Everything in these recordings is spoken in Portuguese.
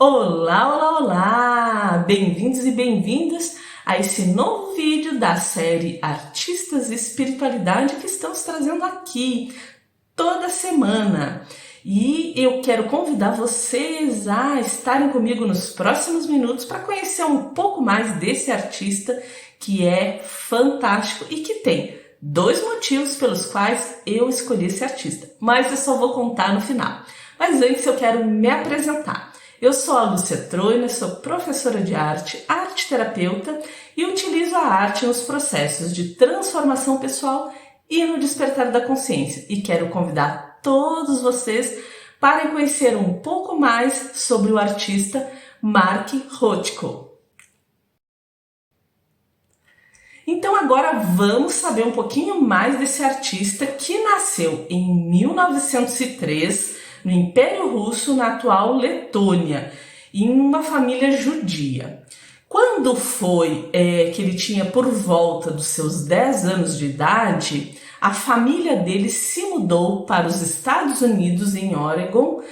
Olá, olá, olá! Bem-vindos e bem-vindas a esse novo vídeo da série Artistas e Espiritualidade que estamos trazendo aqui toda semana. E eu quero convidar vocês a estarem comigo nos próximos minutos para conhecer um pouco mais desse artista que é fantástico e que tem dois motivos pelos quais eu escolhi esse artista, mas eu só vou contar no final. Mas antes eu quero me apresentar. Eu sou a Lúcia Troina, sou professora de arte, arte-terapeuta e utilizo a arte nos processos de transformação pessoal e no despertar da consciência. E quero convidar todos vocês para conhecer um pouco mais sobre o artista Mark Rothko. Então agora vamos saber um pouquinho mais desse artista que nasceu em 1903 no Império Russo, na atual Letônia, em uma família judia. Quando foi que ele tinha por volta dos seus 10 anos de idade, a família dele se mudou para os Estados Unidos, em Oregon,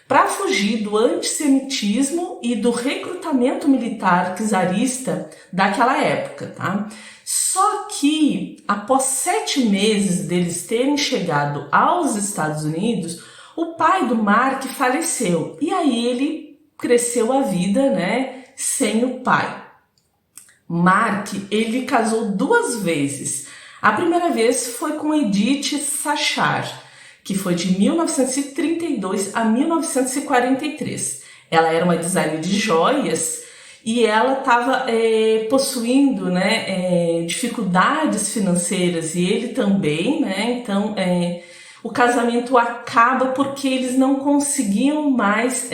para fugir do antissemitismo e do recrutamento militar czarista daquela época, tá? Só que, após 7 meses deles terem chegado aos Estados Unidos, o pai do Mark faleceu e aí ele cresceu a vida, né, sem o pai. Mark, ele casou 2 vezes. A primeira vez foi com Edith Sachar, que foi de 1932 a 1943. Ela era uma designer de joias e ela estava possuindo, né, dificuldades financeiras e ele também, né, então o casamento acaba porque eles não conseguiam mais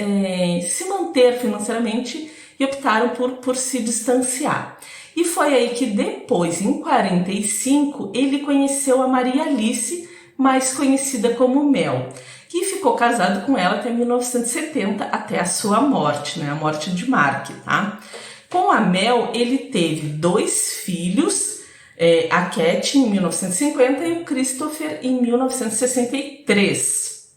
se manter financeiramente e optaram por se distanciar. E foi aí que depois, em 45, ele conheceu a Maria Alice, mais conhecida como Mel, e ficou casado com ela até 1970, até a sua morte, né? A morte de Mark, tá? Com a Mel, ele teve 2 filhos, a Cat em 1950 e o Christopher em 1963.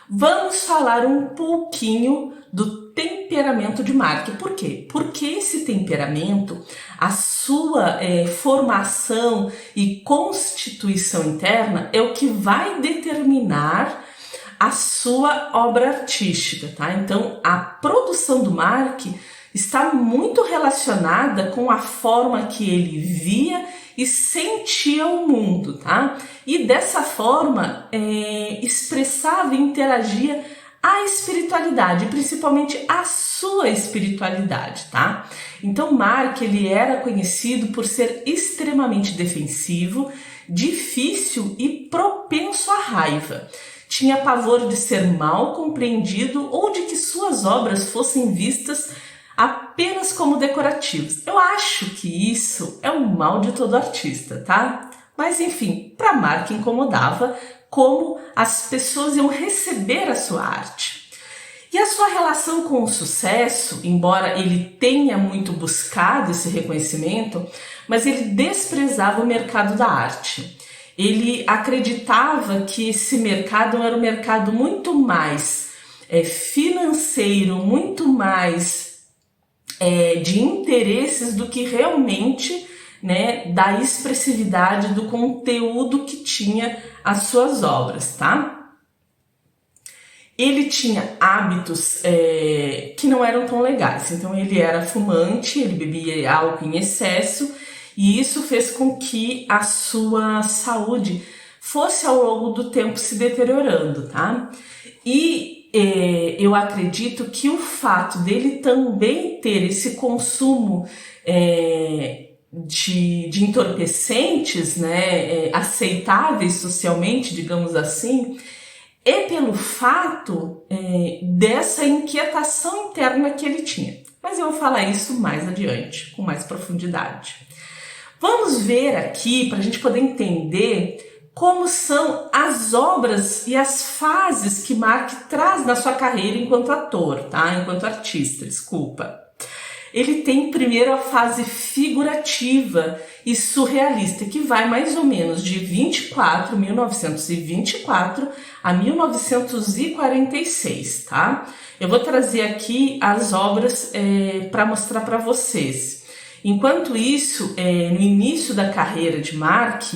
Vamos falar um pouquinho do temperamento de Mark. Por quê? Porque esse temperamento, a sua formação e constituição interna é o que vai determinar a sua obra artística, tá? Então, a produção do Mark está muito relacionada com a forma que ele via e sentia o mundo, tá? E dessa forma expressava e interagia a espiritualidade, principalmente a sua espiritualidade, tá? Então Mark, ele era conhecido por ser extremamente defensivo, difícil e propenso à raiva. Tinha pavor de ser mal compreendido ou de que suas obras fossem vistas apenas como decorativos. Eu acho que isso é o mal de todo artista, tá? Mas enfim, para Mark incomodava como as pessoas iam receber a sua arte. E a sua relação com o sucesso, embora ele tenha muito buscado esse reconhecimento, mas ele desprezava o mercado da arte. Ele acreditava que esse mercado era um mercado muito mais financeiro, muito mais de interesses do que realmente, né, da expressividade do conteúdo que tinha as suas obras, tá? Ele tinha hábitos que não eram tão legais, então ele era fumante, ele bebia álcool em excesso e isso fez com que a sua saúde fosse ao longo do tempo se deteriorando, tá? E eu acredito que o fato dele também ter esse consumo de entorpecentes, né, aceitáveis socialmente, digamos assim, é pelo fato dessa inquietação interna que ele tinha. Mas eu vou falar isso mais adiante, com mais profundidade. Vamos ver aqui, para a gente poder entender como são as obras e as fases que Mark traz na sua carreira enquanto ator, tá? Enquanto artista, desculpa. Ele tem primeiro a fase figurativa e surrealista, que vai mais ou menos de 1924 a 1946, tá? Eu vou trazer aqui as obras para mostrar para vocês. Enquanto isso, no início da carreira de Mark,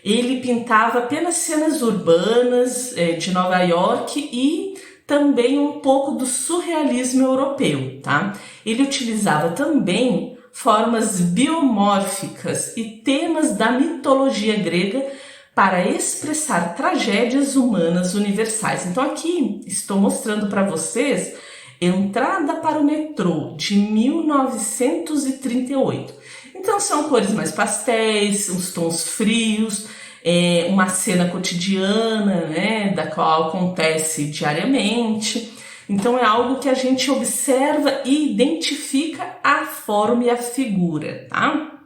ele pintava apenas cenas urbanas de Nova York e também um pouco do surrealismo europeu, tá? Ele utilizava também formas biomórficas e temas da mitologia grega para expressar tragédias humanas universais. Então aqui estou mostrando para vocês Entrada para o Metrô, de 1938. Então são cores mais pastéis, uns tons frios, uma cena cotidiana, né, da qual acontece diariamente. Então é algo que a gente observa e identifica a forma e a figura, tá?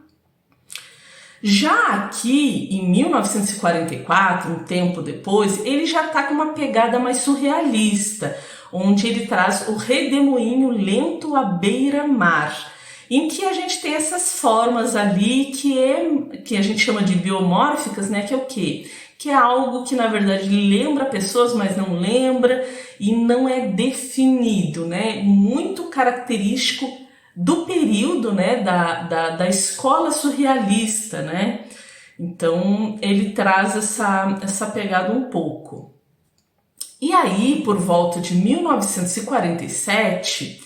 Já aqui, em 1944, um tempo depois, ele já está com uma pegada mais surrealista, onde ele traz o redemoinho lento à beira-mar, em que a gente tem essas formas ali que a gente chama de biomórficas, né? Que é o quê? Que é algo que na verdade lembra pessoas, mas não lembra e não é definido, né? Muito característico do período, né? Da escola surrealista, né? Então ele traz essa pegada um pouco. E aí, por volta de 1947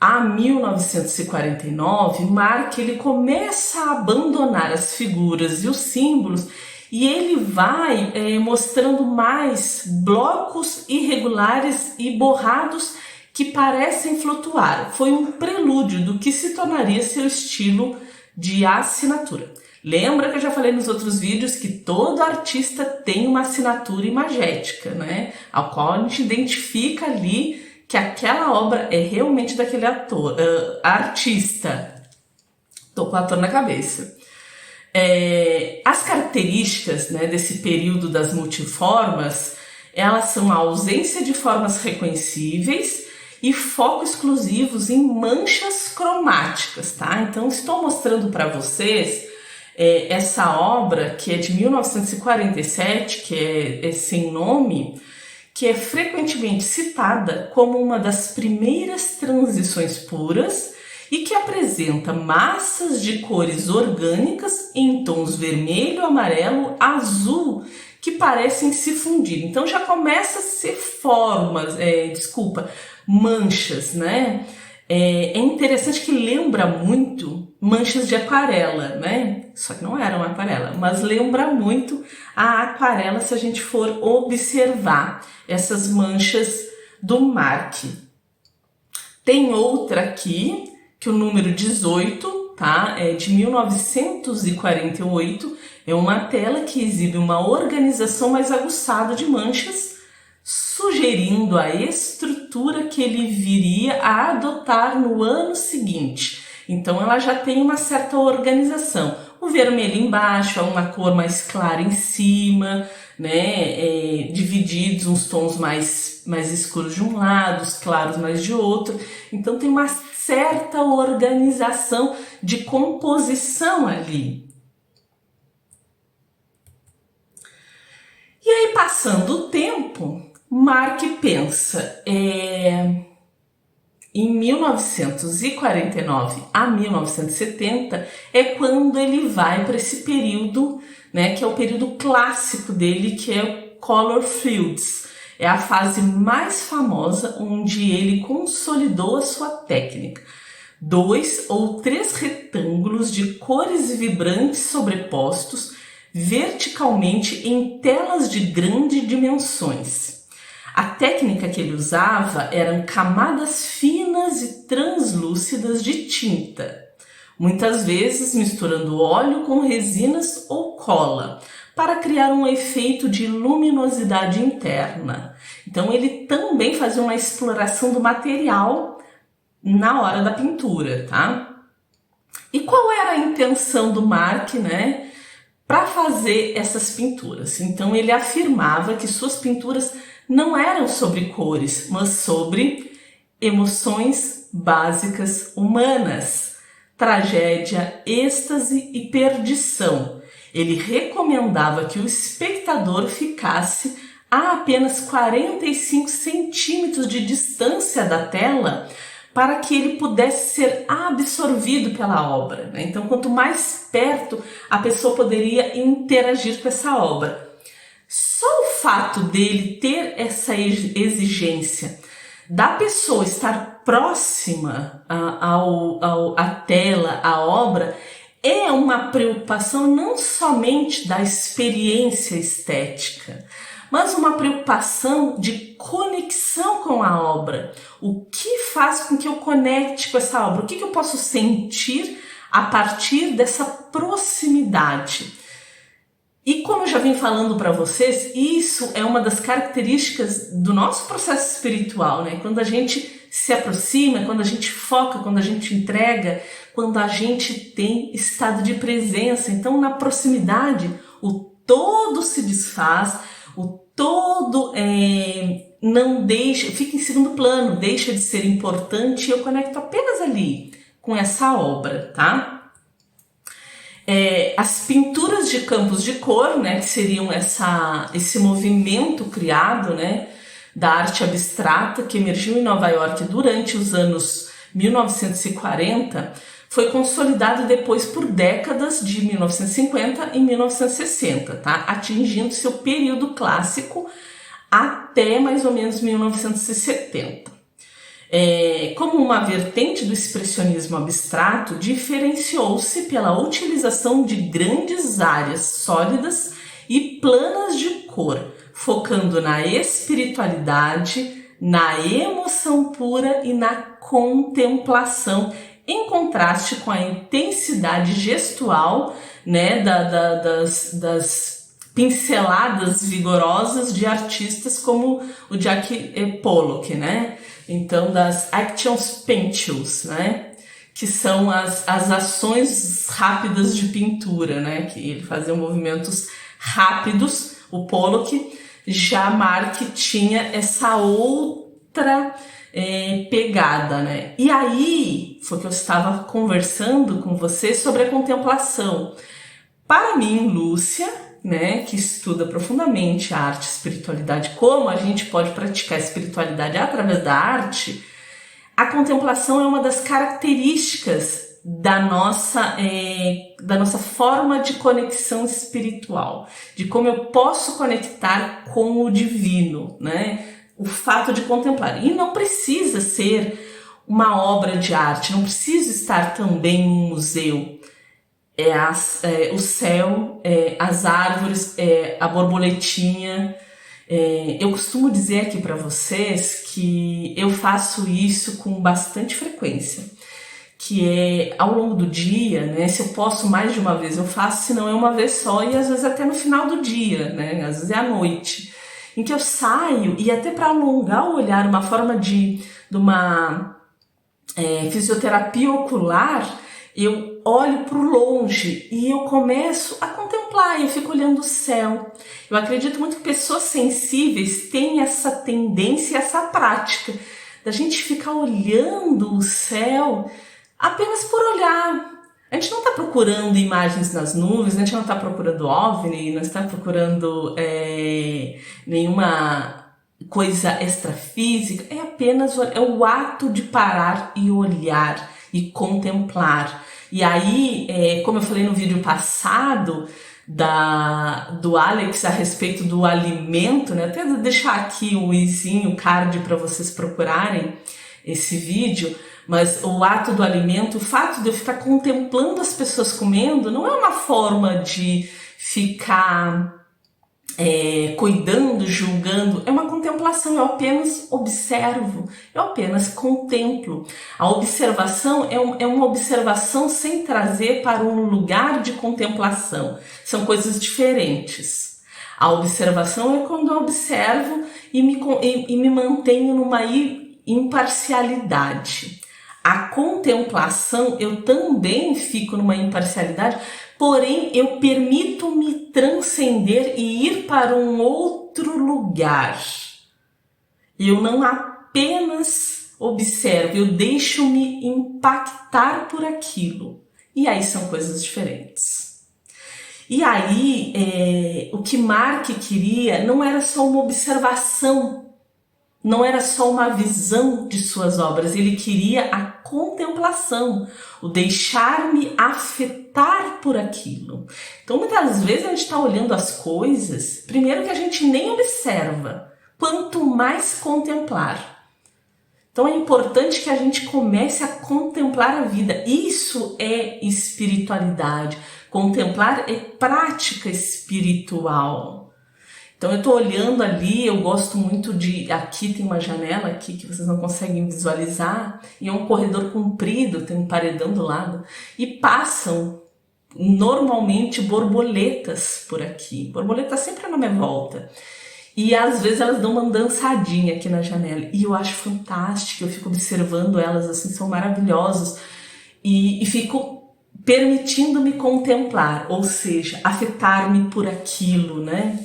a 1949, Mark ele começa a abandonar as figuras e os símbolos e ele vai mostrando mais blocos irregulares e borrados que parecem flutuar. Foi um prelúdio do que se tornaria seu estilo de assinatura. Lembra que eu já falei nos outros vídeos que todo artista tem uma assinatura imagética, né? Ao qual a gente identifica ali que aquela obra é realmente daquele artista. Tô com o ator na cabeça. As características, né, desse período das multiformas, elas são a ausência de formas reconhecíveis e foco exclusivos em manchas cromáticas, tá? Então estou mostrando para vocês essa obra que é de 1947, que é sem nome, que é frequentemente citada como uma das primeiras transições puras e que apresenta massas de cores orgânicas em tons vermelho, amarelo, azul, que parecem se fundir. Então já começa a ser manchas, né? É interessante que lembra muito manchas de aquarela, né? Só que não era uma aquarela, mas lembra muito a aquarela se a gente for observar essas manchas do Mark. Tem outra aqui, que o número 18, tá? É de 1948, é uma tela que exibe uma organização mais aguçada de manchas, sugerindo a estrutura que ele viria a adotar no ano seguinte. Então ela já tem uma certa organização. O vermelho embaixo é uma cor mais clara em cima, né? Divididos uns tons mais escuros de um lado, os claros mais de outro. Então tem uma certa organização de composição ali. E aí, passando o tempo, Mark pensa, em 1949 a 1970 é quando ele vai para esse período, né, que é o período clássico dele, que é o Color Fields. É a fase mais famosa onde ele consolidou a sua técnica. 2 ou 3 retângulos de cores vibrantes sobrepostos verticalmente em telas de grandes dimensões. A técnica que ele usava eram camadas finas e translúcidas de tinta, muitas vezes misturando óleo com resinas ou cola, para criar um efeito de luminosidade interna. Então ele também fazia uma exploração do material na hora da pintura, tá? E qual era a intenção do Mark, né, para fazer essas pinturas? Então ele afirmava que suas pinturas não eram sobre cores, mas sobre emoções básicas humanas: tragédia, êxtase e perdição. Ele recomendava que o espectador ficasse a apenas 45 centímetros de distância da tela para que ele pudesse ser absorvido pela obra, né? Então, quanto mais perto, a pessoa poderia interagir com essa obra. Só o fato dele ter essa exigência da pessoa estar próxima à tela, à obra, é uma preocupação não somente da experiência estética, mas uma preocupação de conexão com a obra. O que faz com que eu conecte com essa obra? O que eu posso sentir a partir dessa proximidade? E como eu já vim falando para vocês, isso é uma das características do nosso processo espiritual, né? Quando a gente se aproxima, quando a gente foca, quando a gente entrega, quando a gente tem estado de presença. Então, na proximidade, o todo se desfaz, o todo não deixa, fica em segundo plano, deixa de ser importante, e eu conecto apenas ali com essa obra, tá? As pinturas de campos de cor, né, que seriam esse movimento criado, né, da arte abstrata que emergiu em Nova York durante os anos 1940, foi consolidado depois por décadas de 1950 e 1960, tá? Atingindo seu período clássico até mais ou menos 1970. Como uma vertente do expressionismo abstrato, diferenciou-se pela utilização de grandes áreas sólidas e planas de cor, focando na espiritualidade, na emoção pura e na contemplação, em contraste com a intensidade gestual, né, das pinceladas vigorosas de artistas como o Jack Pollock, né? Então, das actions paintings, né? Que são as ações rápidas de pintura, né? Que ele fazia movimentos rápidos. O Pollock, já Mark tinha essa outra pegada, né? E aí foi que eu estava conversando com você sobre a contemplação. Para mim, Lúcia, né, que estuda profundamente a arte e a espiritualidade, como a gente pode praticar a espiritualidade através da arte, a contemplação é uma das características da nossa forma de conexão espiritual, de como eu posso conectar com o divino, né? O fato de contemplar. E não precisa ser uma obra de arte, não precisa estar também em um museu. O céu, as árvores, a borboletinha. Eu costumo dizer aqui para vocês que eu faço isso com bastante frequência, que é ao longo do dia, né? Se eu posso mais de uma vez eu faço, se não é uma vez só, e às vezes até no final do dia, né? Às vezes é à noite, em que eu saio, e até para alongar o olhar, uma forma de uma fisioterapia ocular, eu olho para o longe e eu começo a contemplar, eu fico olhando o céu. Eu acredito muito que pessoas sensíveis têm essa tendência, essa prática, da gente ficar olhando o céu apenas por olhar. A gente não está procurando imagens nas nuvens, a gente não está procurando OVNI, não está procurando nenhuma coisa extrafísica, é apenas o ato de parar e olhar e contemplar. E aí, como eu falei no vídeo passado do Alex a respeito do alimento, né? Até deixar aqui o card para vocês procurarem esse vídeo, mas o ato do alimento, o fato de eu ficar contemplando as pessoas comendo, não é uma forma de ficar cuidando, julgando, é uma contemplação, eu apenas observo, eu apenas contemplo. A observação é uma observação sem trazer para um lugar de contemplação, são coisas diferentes. A observação é quando eu observo e me mantenho numa imparcialidade. A contemplação, eu também fico numa imparcialidade, porém eu permito-me transcender e ir para um outro lugar. Eu não apenas observo, eu deixo-me impactar por aquilo. E aí são coisas diferentes. E aí, o que Mark queria não era só uma observação, não era só uma visão de suas obras, ele queria a contemplação, o deixar-me afetar por aquilo. Então, muitas vezes a gente está olhando as coisas, primeiro que a gente nem observa, quanto mais contemplar. Então é importante que a gente comece a contemplar a vida. Isso é espiritualidade. Contemplar é prática espiritual. Então eu estou olhando ali, eu gosto muito de... Aqui tem uma janela aqui que vocês não conseguem visualizar. E é um corredor comprido, tem um paredão do lado. E passam normalmente borboletas por aqui. Borboleta sempre na minha volta. E às vezes elas dão uma dançadinha aqui na janela. E eu acho fantástico, eu fico observando elas, assim, são maravilhosas. E fico permitindo-me contemplar, ou seja, afetar-me por aquilo, né?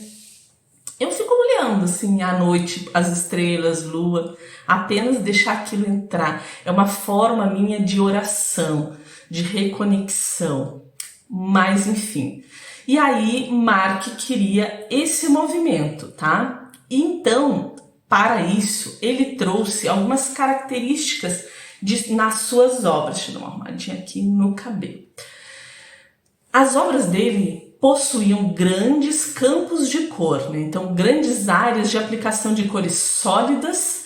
Eu fico olhando, assim, à noite, as estrelas, lua, apenas deixar aquilo entrar. É uma forma minha de oração, de reconexão. Mas, enfim... E aí, Mark queria esse movimento, tá? Então, para isso, ele trouxe algumas características nas suas obras. Deixa eu dar uma arrumadinha aqui no cabelo. As obras dele possuíam grandes campos de cor, né? Então, grandes áreas de aplicação de cores sólidas,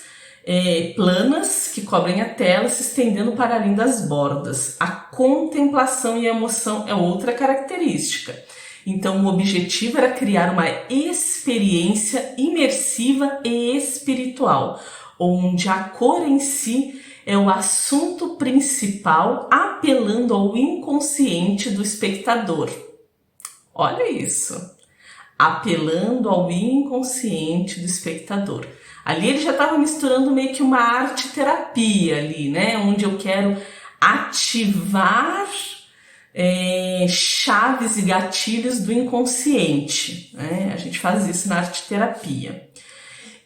planas, que cobrem a tela, se estendendo para além das bordas. A contemplação e a emoção é outra característica. Então, o objetivo era criar uma experiência imersiva e espiritual, onde a cor em si é o assunto principal, apelando ao inconsciente do espectador. Olha isso! Apelando ao inconsciente do espectador. Ali ele já estava misturando meio que uma arte-terapia ali, né? Onde eu quero ativar... chaves e gatilhos do inconsciente, né? A gente faz isso na arte-terapia.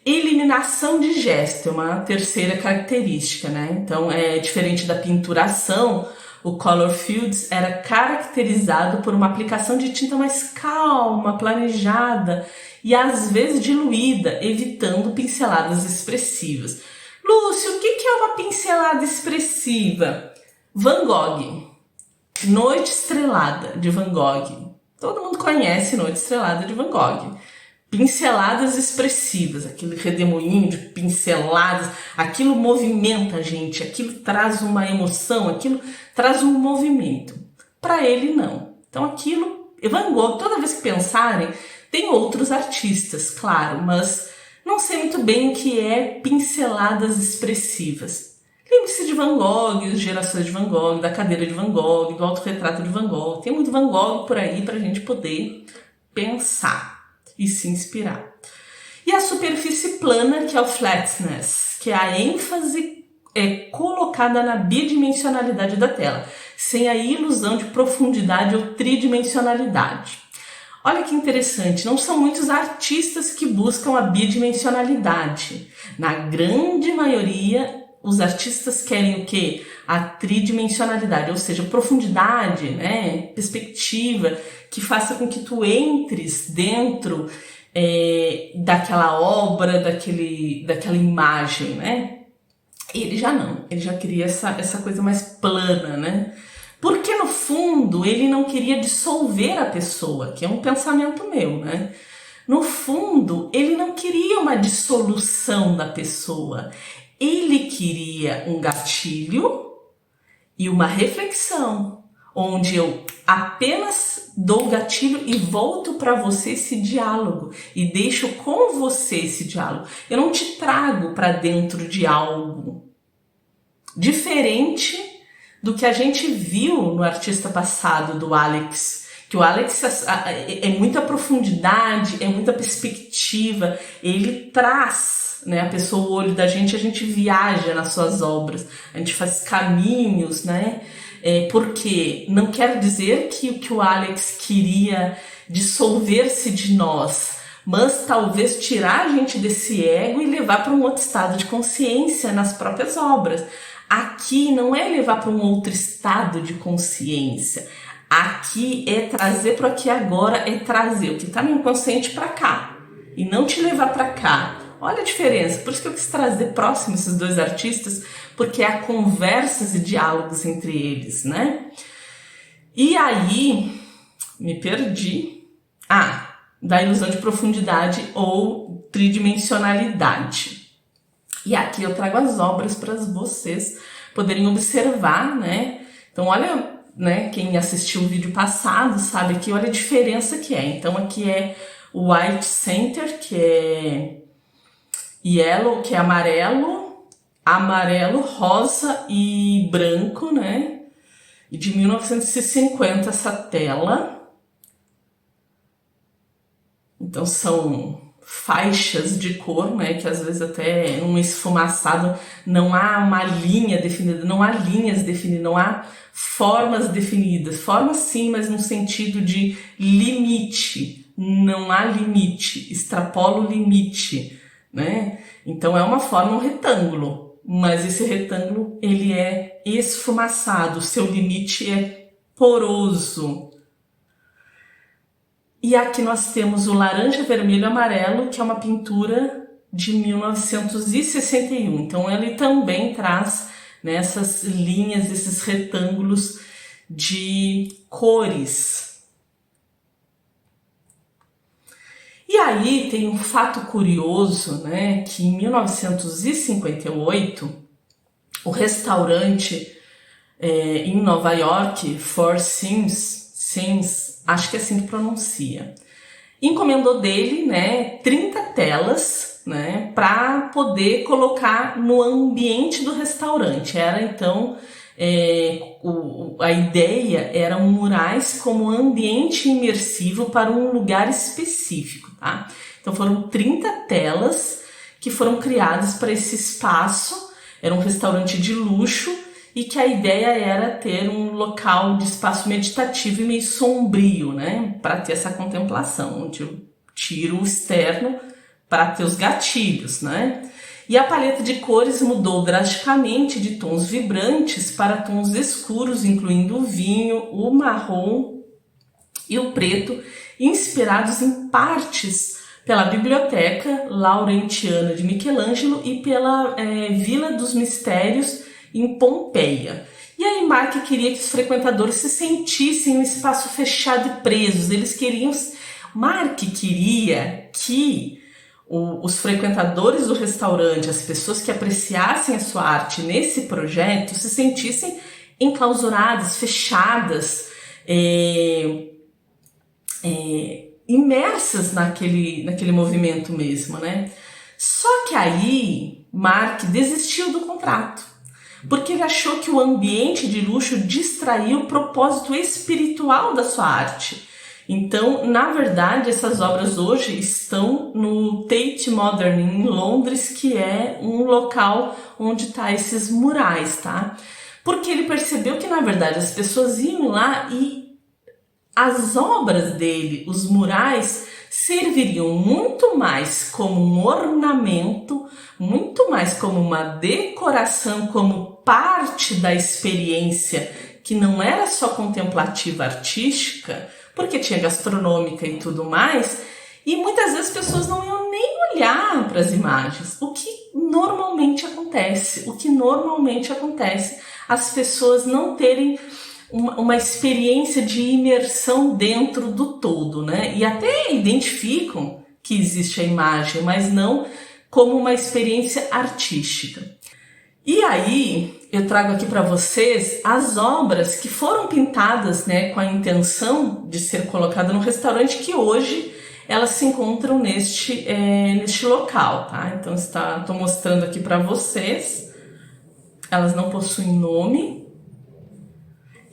Eliminação de gesto é uma terceira característica, né? Então, diferente da pinturação, o Color Fields era caracterizado por uma aplicação de tinta mais calma, planejada e às vezes diluída, evitando pinceladas expressivas. Lúcio, o que é uma pincelada expressiva? Van Gogh. Noite Estrelada, de Van Gogh. Todo mundo conhece Noite Estrelada, de Van Gogh. Pinceladas expressivas, aquele redemoinho de pinceladas, aquilo movimenta a gente, aquilo traz uma emoção, aquilo traz um movimento. Para ele, não. Então, aquilo, Van Gogh, toda vez que pensarem, tem outros artistas, claro, mas não sei muito bem o que é pinceladas expressivas. Lembre-se de Van Gogh, as gerações de Van Gogh, da cadeira de Van Gogh, do autorretrato de Van Gogh. Tem muito Van Gogh por aí para a gente poder pensar e se inspirar. E a superfície plana, que é o flatness, que é a ênfase colocada na bidimensionalidade da tela, sem a ilusão de profundidade ou tridimensionalidade. Olha que interessante, não são muitos artistas que buscam a bidimensionalidade. Na grande maioria, os artistas querem o quê? A tridimensionalidade, ou seja, profundidade, né? Perspectiva, que faça com que tu entres dentro daquela obra, daquela imagem, né? Ele já não, ele já queria essa coisa mais plana, né? Porque no fundo ele não queria dissolver a pessoa, que é um pensamento meu, né? No fundo, ele não queria uma dissolução da pessoa. Ele queria um gatilho e uma reflexão, onde eu apenas dou o gatilho e volto para você esse diálogo e deixo com você esse diálogo. Eu não te trago para dentro de algo diferente do que a gente viu no artista passado do Alex. Que o Alex é muita profundidade, é muita perspectiva, ele traz, né, a pessoa, o olho da gente, a gente viaja nas suas obras, a gente faz caminhos, né, porque não quer dizer que o Alex queria dissolver-se de nós, mas talvez tirar a gente desse ego e levar para um outro estado de consciência nas próprias obras. Aqui não é levar para um outro estado de consciência. Aqui é trazer para o aqui e agora, é trazer o que está no inconsciente para cá e não te levar para cá. Olha a diferença, por isso que eu quis trazer próximo esses dois artistas, porque há conversas e diálogos entre eles, né? E aí, me perdi. Da ilusão de profundidade ou tridimensionalidade. E aqui eu trago as obras para vocês poderem observar, né? Então, olha, né? Quem assistiu o vídeo passado sabe que olha a diferença que é. Então, aqui é o White Center, que é yellow, que é amarelo, rosa e branco, né? E de 1950 essa tela. Então são faixas de cor, né, que às vezes até um esfumaçado não há uma linha definida, não há linhas definidas, não há formas definidas. Formas sim, mas no sentido de limite. Não há limite, extrapola o limite, né? Então é uma forma, um retângulo, mas esse retângulo ele é esfumaçado, seu limite é poroso. E aqui nós temos o laranja, vermelho e amarelo, que é uma pintura de 1961. Então ele também traz, né, essas linhas, esses retângulos de cores. E aí tem um fato curioso, né, que em 1958, o restaurante em Nova York, Four Seasons, acho que é assim que pronuncia, encomendou dele, né, 30 telas, né, para poder colocar no ambiente do restaurante. Era então, a ideia era murais como ambiente imersivo para um lugar específico, tá? Então foram 30 telas que foram criadas para esse espaço. Era um restaurante de luxo e que a ideia era ter um local de espaço meditativo e meio sombrio, né? Para ter essa contemplação, onde eu tiro o externo para ter os gatilhos, né? E a paleta de cores mudou drasticamente de tons vibrantes para tons escuros, incluindo o vinho, o marrom e o preto, inspirados em partes pela Biblioteca Laurentiana de Michelangelo e pela Vila dos Mistérios em Pompeia. E aí Mark queria que os frequentadores se sentissem em um espaço fechado e presos. Mark queria que os frequentadores do restaurante, as pessoas que apreciassem a sua arte nesse projeto, se sentissem enclausuradas, fechadas, imersas naquele movimento mesmo, né? Só que aí Mark desistiu do contrato, porque ele achou que o ambiente de luxo distraía o propósito espiritual da sua arte. Então, na verdade, essas obras hoje estão no Tate Modern em Londres, que é um local onde tá esses murais, tá? Porque ele percebeu que, na verdade, as pessoas iam lá e as obras dele, os murais, serviriam muito mais como um ornamento, muito mais como uma decoração, como parte da experiência que não era só contemplativa artística, porque tinha gastronômica e tudo mais, e muitas vezes as pessoas não iam nem olhar para as imagens, o que normalmente acontece, as pessoas não terem uma experiência de imersão dentro do todo, né? E até identificam que existe a imagem, mas não como uma experiência artística. E aí eu trago aqui para vocês as obras que foram pintadas, né, com a intenção de ser colocada no restaurante, que hoje elas se encontram neste local, tá? Então estou mostrando aqui para vocês. Elas não possuem nome.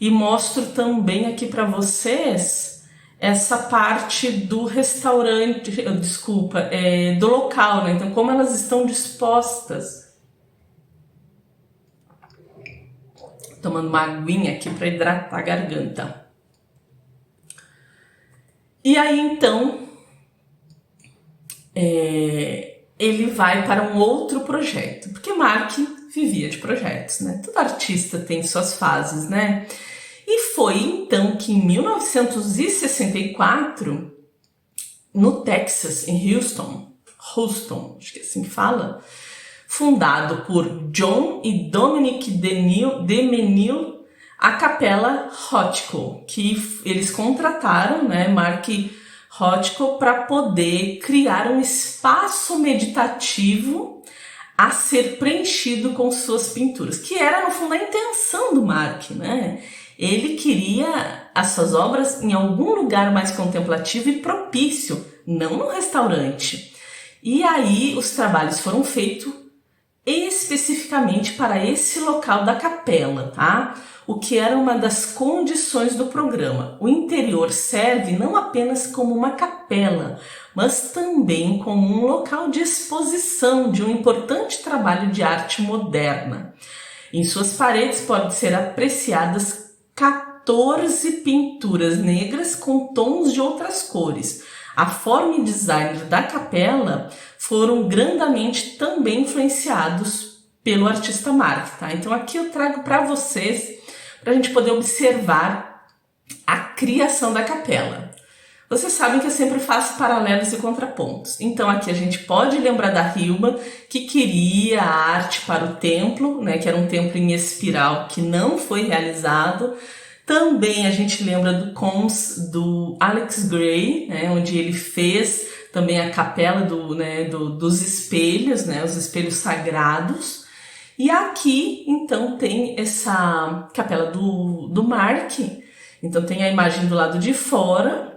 E mostro também aqui para vocês essa parte do restaurante, do local, né? Então, como elas estão dispostas. Tomando uma aguinha aqui para hidratar a garganta. E aí, então, ele vai para um outro projeto, porque Mark vivia de projetos, né? Todo artista tem suas fases, né? E foi então que em 1964, no Texas, em Houston, acho que assim fala, fundado por John e Dominic DeMenil, a Capela Rothko, que eles contrataram, né, Mark Rothko, para poder criar um espaço meditativo a ser preenchido com suas pinturas, que era no fundo a intenção do Mark, né? Ele queria as suas obras em algum lugar mais contemplativo e propício, não num restaurante. E aí os trabalhos foram feitos especificamente para esse local da capela, tá? O que era uma das condições do programa. O interior serve não apenas como uma capela, mas também como um local de exposição de um importante trabalho de arte moderna. Em suas paredes podem ser apreciadas 14 pinturas negras com tons de outras cores. A forma e design da capela foram grandemente também influenciados pelo artista Mark, tá? Então aqui eu trago para vocês, para a gente poder observar a criação da capela. Vocês sabem que eu sempre faço paralelos e contrapontos. Então aqui a gente pode lembrar da Hilma, que queria a arte para o templo, né, que era um templo em espiral que não foi realizado. Também a gente lembra do Cons do Alex Grey, né, onde ele fez também a capela dos espelhos, né, os espelhos sagrados. E aqui, então, tem essa capela do Mark. Então tem a imagem do lado de fora,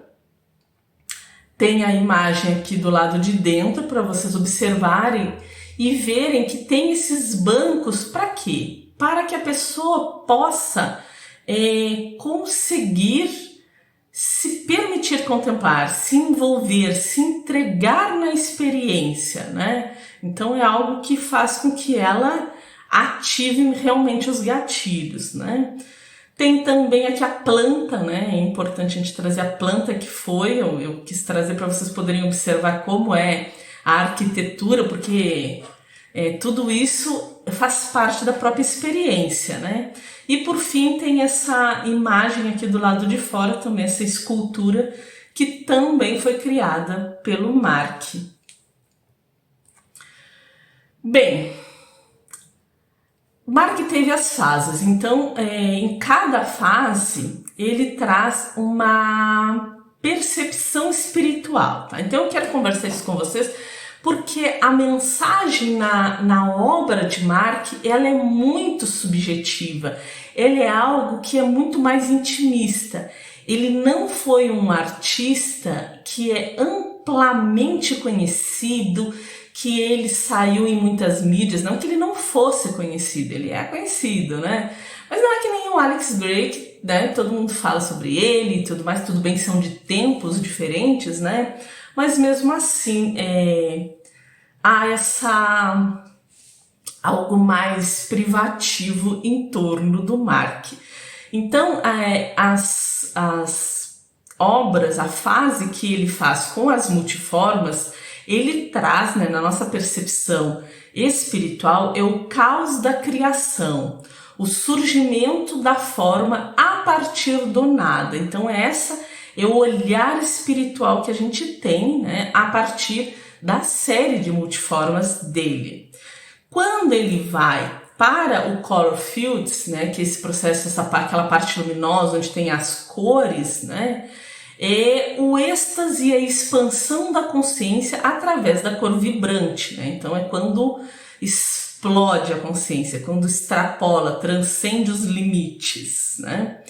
tem a imagem aqui do lado de dentro para vocês observarem e verem que tem esses bancos para quê? Para que a pessoa possa conseguir se permitir contemplar, se envolver, se entregar na experiência, né? Então é algo que faz com que ela ative realmente os gatilhos, né? Tem também aqui a planta, né? É importante a gente trazer a planta que foi, eu quis trazer para vocês poderem observar como é a arquitetura, porque tudo isso faz parte da própria experiência, né? E por fim tem essa imagem aqui do lado de fora, também essa escultura, que também foi criada pelo Mark. Bem, Mark teve as fases, então em cada fase ele traz uma percepção espiritual, tá? Então eu quero conversar isso com vocês porque a mensagem na obra de Mark, ela é muito subjetiva, ela é algo que é muito mais intimista. Ele não foi um artista que é amplamente conhecido, que ele saiu em muitas mídias, não que ele não fosse conhecido, ele é conhecido, né? Mas não é que nem o Alex Grey, né? Todo mundo fala sobre ele e tudo mais, tudo bem que são de tempos diferentes, né? Mas mesmo assim, há algo mais privativo em torno do Mark. Então, as obras, a fase que ele faz com as multiformas, ele traz, né, na nossa percepção espiritual, é o caos da criação, o surgimento da forma a partir do nada. Então é o olhar espiritual que a gente tem, né, a partir da série de multiformas dele. Quando ele vai para o color fields, né, que é esse processo, aquela parte luminosa onde tem as cores, né, é o êxtase e a expansão da consciência através da cor vibrante, né? Então é quando explode a consciência, quando extrapola, transcende os limites, né?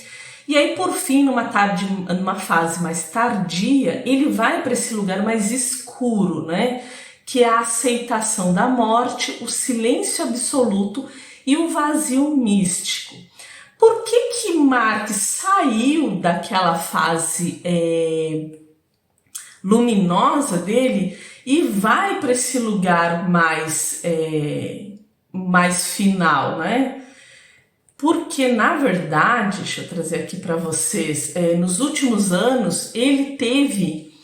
E aí, por fim, numa fase mais tardia, ele vai para esse lugar mais escuro, né? Que é a aceitação da morte, o silêncio absoluto e o vazio místico. Por que Mark saiu daquela fase luminosa dele e vai para esse lugar mais final, né? Porque, na verdade, deixa eu trazer aqui para vocês, nos últimos anos ele teve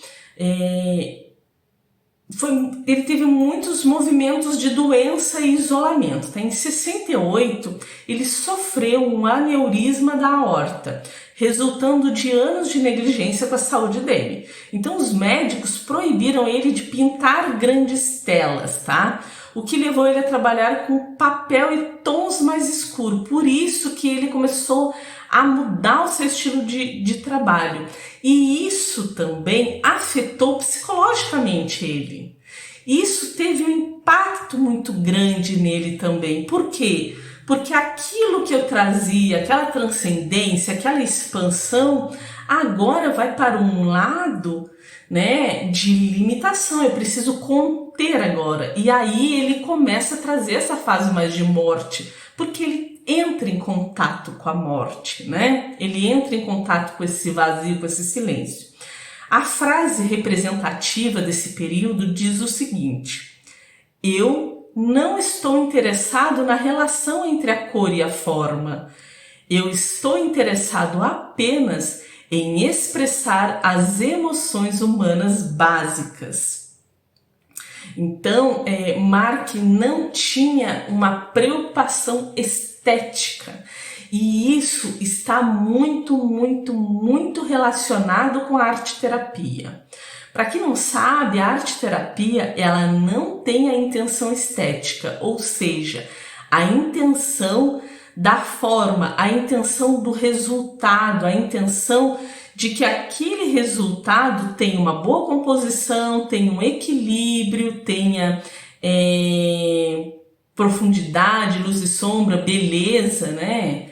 ele teve muitos movimentos de doença e isolamento. Tá? Em 68, ele sofreu um aneurisma da aorta, resultando de anos de negligência com a saúde dele. Então, os médicos proibiram ele de pintar grandes telas, tá? O que levou ele a trabalhar com papel e tons mais escuros. Por isso que ele começou a mudar o seu estilo de trabalho. E isso também afetou psicologicamente ele. Isso teve um impacto muito grande nele também. Por quê? Porque aquilo que eu trazia, aquela transcendência, aquela expansão, agora vai para um lado, né, de limitação. Eu preciso conter agora. E aí ele começa a trazer essa fase mais de morte, porque ele entra em contato com a morte, né? Ele entra em contato com esse vazio, com esse silêncio. A frase representativa desse período diz o seguinte: eu não estou interessado na relação entre a cor e a forma. Eu estou interessado apenas em expressar as emoções humanas básicas. Então, Mark não tinha uma preocupação estética. E isso está muito, muito, muito relacionado com a arte-terapia. Para quem não sabe, a arte-terapia ela não tem a intenção estética, ou seja, a intenção da forma, a intenção do resultado, a intenção de que aquele resultado tenha uma boa composição, tenha um equilíbrio, tenha profundidade, luz e sombra, beleza, né?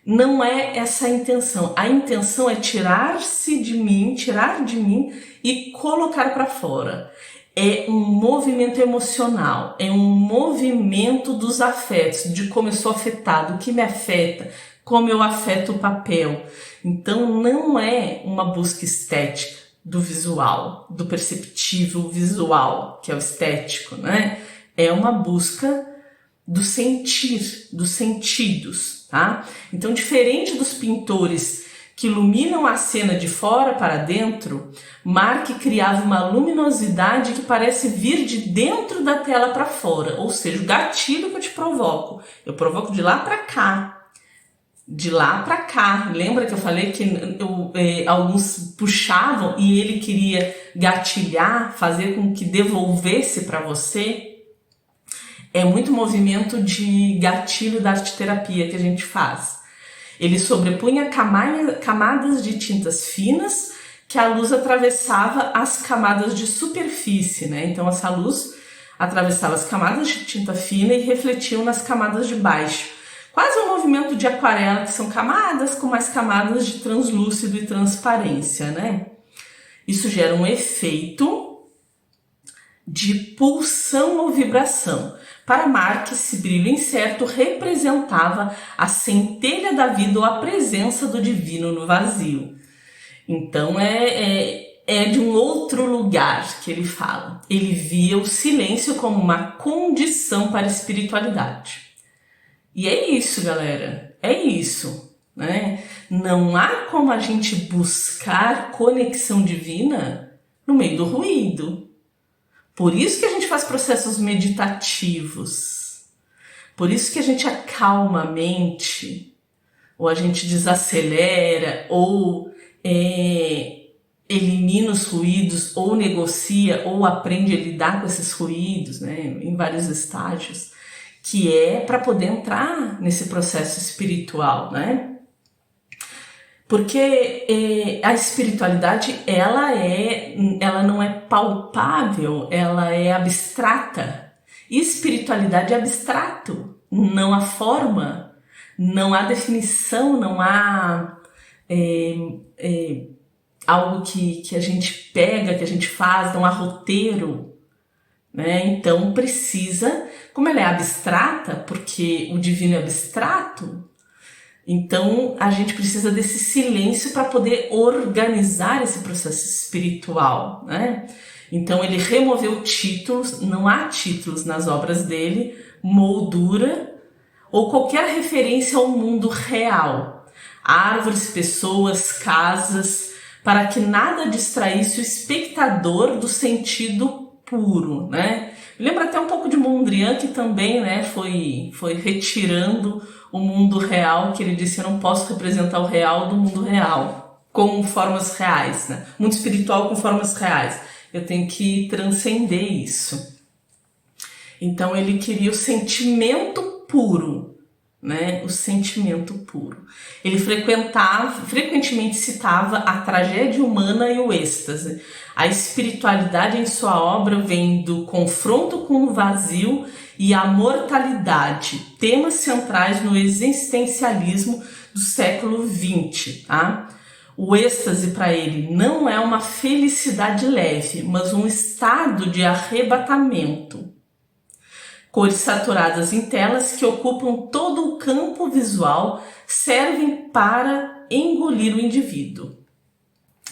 Não é essa a intenção. A intenção é tirar de mim e colocar para fora. É um movimento emocional, é um movimento dos afetos, de como eu sou afetado, o que me afeta, como eu afeto o papel. Então não é uma busca estética do visual, do perceptível visual, que é o estético, né? É uma busca do sentir, dos sentidos, tá? Então, diferente dos pintores que iluminam a cena de fora para dentro, Mark criava uma luminosidade que parece vir de dentro da tela para fora, ou seja, o gatilho que eu provoco de lá para cá. De lá para cá. Lembra que eu falei que alguns puxavam e ele queria gatilhar, fazer com que devolvesse para você? É muito movimento de gatilho da arte-terapia que a gente faz. Ele sobrepunha camadas de tintas finas que a luz atravessava as camadas de superfície, né? Então essa luz atravessava as camadas de tinta fina e refletiam nas camadas de baixo. Quase um movimento de aquarela, que são camadas com mais camadas de translúcido e transparência, né? Isso gera um efeito de pulsão ou vibração. Para Mark, esse brilho incerto representava a centelha da vida ou a presença do divino no vazio. Então é de um outro lugar que ele fala. Ele via o silêncio como uma condição para a espiritualidade. E é isso, galera. É isso, né? Não há como a gente buscar conexão divina no meio do ruído. Por isso que a gente faz processos meditativos. Por isso que a gente acalma a mente, ou a gente desacelera, ou elimina os ruídos, ou negocia, ou aprende a lidar com esses ruídos, né, em vários estágios, que é para poder entrar nesse processo espiritual, né? Porque a espiritualidade, ela não é palpável, ela é abstrata. E espiritualidade é abstrato, não há forma, não há definição, não há algo que a gente pega, que a gente faz, não há roteiro, né? Então precisa, como ela é abstrata, porque o divino é abstrato, então a gente precisa desse silêncio para poder organizar esse processo espiritual, né? Então ele removeu títulos, não há títulos nas obras dele, moldura ou qualquer referência ao mundo real. Árvores, pessoas, casas, para que nada distraísse o espectador do sentido puro, né? Lembra até um pouco de Mondrian, que também, né, foi retirando o mundo real, que ele disse: eu não posso representar o real do mundo real, com formas reais, né? Mundo espiritual com formas reais. Eu tenho que transcender isso. Então ele queria o sentimento puro, né? O sentimento puro. Ele frequentemente citava a tragédia humana e o êxtase. A espiritualidade em sua obra vem do confronto com o vazio e a mortalidade, temas centrais no existencialismo do século XX, tá? O êxtase para ele não é uma felicidade leve, mas um estado de arrebatamento. Cores saturadas em telas que ocupam todo o campo visual servem para engolir o indivíduo.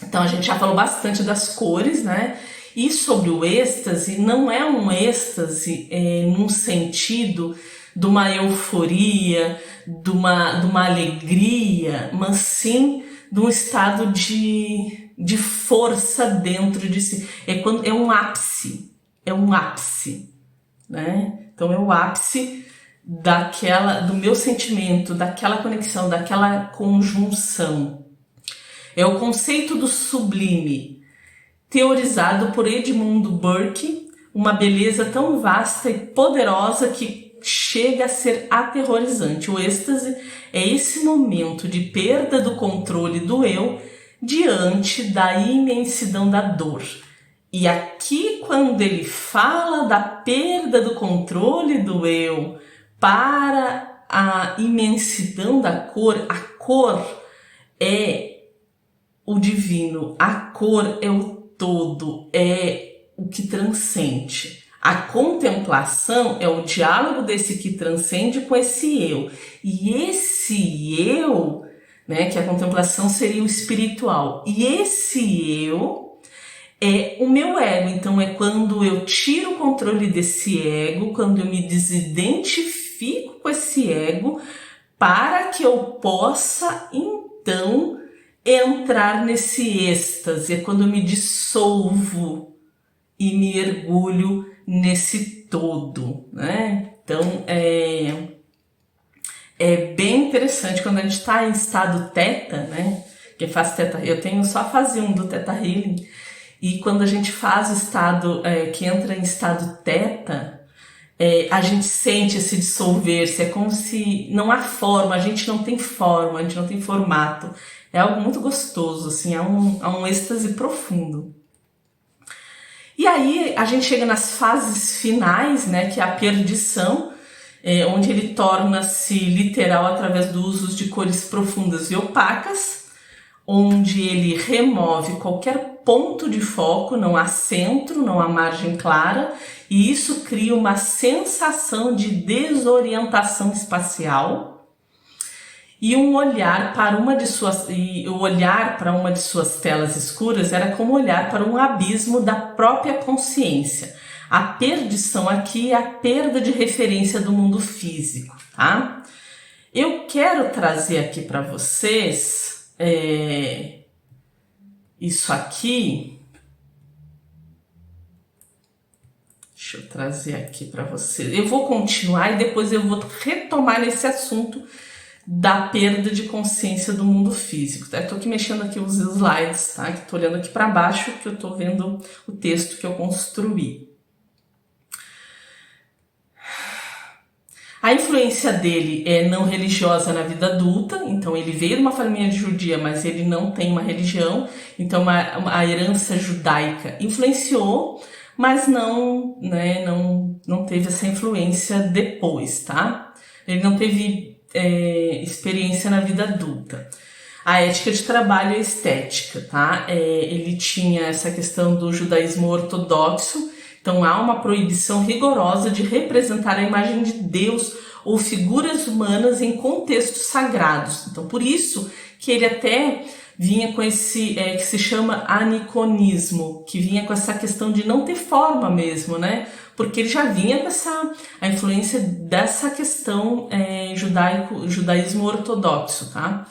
Então a gente já falou bastante das cores, né? E sobre o êxtase, não é um êxtase num sentido de uma euforia, de uma alegria, mas sim de um estado de força dentro de si. É um ápice, né? Então é o ápice do meu sentimento, daquela conexão, daquela conjunção. É o conceito do sublime, teorizado por Edmund Burke, uma beleza tão vasta e poderosa que chega a ser aterrorizante. O êxtase é esse momento de perda do controle do eu diante da imensidão da dor. E aqui, quando ele fala da perda do controle do eu para a imensidão da cor, a cor é o divino, a cor é o todo, é o que transcende. A contemplação é o diálogo desse que transcende com esse eu. E esse eu, né, que a contemplação seria o espiritual. E esse eu é o meu ego. Então é quando eu tiro o controle desse ego, quando eu me desidentifico com esse ego, para que eu possa, então, entrar nesse êxtase. É quando eu me dissolvo e me mergulho nesse todo, né? Então é bem interessante quando a gente está em estado teta, né? Quem faz teta, eu tenho só a fase 1 do Theta Healing, e quando a gente faz o estado que entra em estado teta, a gente sente esse dissolver-se, é como se não há forma, a gente não tem forma, a gente não tem formato. É algo muito gostoso, assim, é um êxtase profundo. E aí a gente chega nas fases finais, né, que é a perdição, onde ele torna-se literal através do uso de cores profundas e opacas, onde ele remove qualquer ponto de foco, não há centro, não há margem clara, e isso cria uma sensação de desorientação espacial. E o olhar para uma de suas telas escuras era como olhar para um abismo da própria consciência. A perdição aqui é a perda de referência do mundo físico, tá? Eu quero trazer aqui para vocês isso aqui. Deixa eu trazer aqui para vocês. Eu vou continuar e depois eu vou retomar nesse assunto da perda de consciência do mundo físico, tá? Eu tô aqui mexendo aqui os slides, tá? Que tô olhando aqui para baixo, que eu tô vendo o texto que eu construí. A influência dele é não religiosa na vida adulta, então ele veio de uma família judia, mas ele não tem uma religião, então a herança judaica influenciou, mas não teve essa influência depois, tá? Ele não teve experiência na vida adulta. A ética de trabalho e a estética, tá? Ele tinha essa questão do judaísmo ortodoxo, então há uma proibição rigorosa de representar a imagem de Deus ou figuras humanas em contextos sagrados. Então por isso que ele até vinha com esse que se chama aniconismo, que vinha com essa questão de não ter forma mesmo, né? Porque ele já vinha com a influência dessa questão judaísmo ortodoxo, tá?